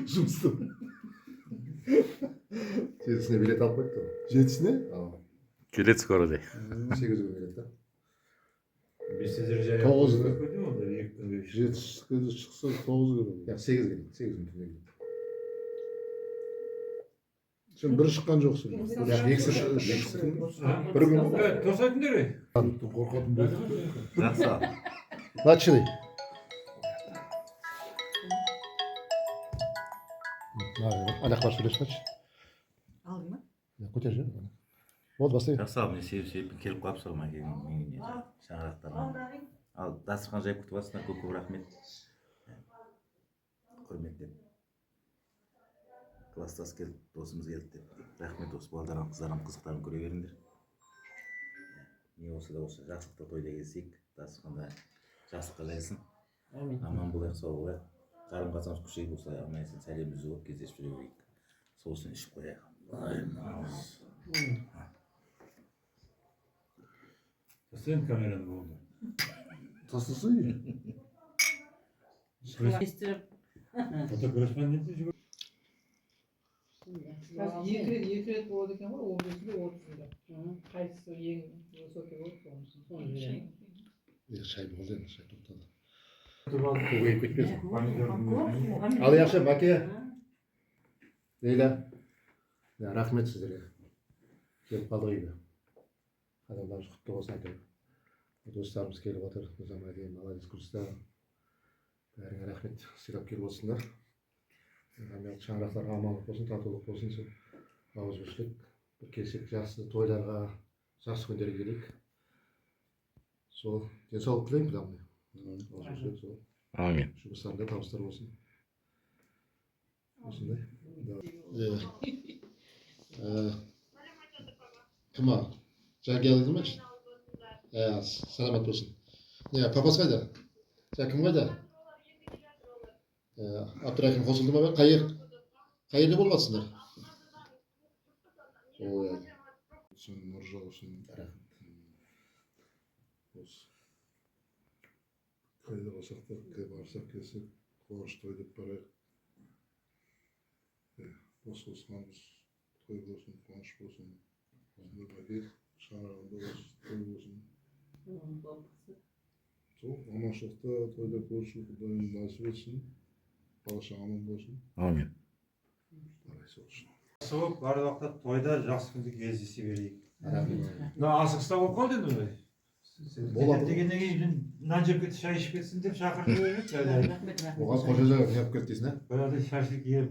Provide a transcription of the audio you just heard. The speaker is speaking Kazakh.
Жұмыстан. Жетісіне билет алып қойыпты ғой. Жетісіне? Келеді скоро де. 8 күн билет та. Тоғызда. Жеті Жетіске шықса 9 күн. Яқ 8 күн. 8 күн түнде келеді. Сен бір шыққан жоқсың. Яқ екісі шықсын. Bir gün. Тоса күндері. Қорқатын болды. Жақсы. Начали. Аяқпар сөйлесмеші. Aldın mı? Көтер же. Болды, бастай. Жақсы ал, мен себеп келіп қалыпсың ғой менің шаңырақтарым. Ал дастархан жайып күтіп жатсыңдар, көп рахмет. Құрметтеп. Класстас келді, досымыз келді деп. Рахмет осы балдарым, қыздарым, қызықтарын көре беріңдер. Не болса да осы жақсылықта тойда келсек, дастарханда жақсылыққа жайсын. Аман болайық, сау болайық. Қарым қатынас күшейіп осылай аман-есен сәлемімізді болып кездесіп жүре берейік. Сосын ішіп қояйық. Sen kameranı oldu. Тастаса ие. Kestirip. Fotoğrafman ne diyecek? екі рет болады екен ғой 15-де 30-да. Қайсысы ең высокий болады соны. Шай болды енді, шай тоқтады. Көбейіп кетпесін. Ал яқшы, Мәке. Лейла. Рахмет сіздерге. Келіп қалдық үйге. Адамдарымыз құтты болсын айтайық. Достарымыз келіп отыр. Нұрзамай деген молодец курста. Бәріңе рахмет. Сыйлап келіп отырсыңдар. Шаңырақтарға амандық болсын, татулық болсын. Ауызбіршілік. Бір келсек жақсы тойларға, жақсы күндерге келейік. Сол денсаулық тілеймін құдағым. Ауызбіршілік сол. Амин. Жұмыстарында табыстар болсын. Осындай. Кыма? Жаке алды ма? Саламат болсын. Папасы қайда? Кім қайда? Абдырахим қосылды ма? Қай жерде болып жатсыңдар? Ой, Сен нұржа болсын. Осы. Қайда болсақ та, барсақ келсек, қуаныш той деп барайық. Бос қосқанымыз той болсын, қуаныш болсын. Осында бәке, шаңырағында той болсын. Сол, аманшылықта тойда көрішу, Құдайым насip етсін. Бала-шаға аман болсын. Амин. Давай солшы. Соғып, бар уақытта тойда жақсы күнде кездесе берейік. Рахмет. Мына асығыста болып қалды енді ғой. Болады. Дегеннен кейін нан жеп кетіп шай ішіп кетсін деп шақырып жібереді. Rahmet rahmet. Оған қожа жағын неғып кетті дейсің, Баяғыда шашлык еп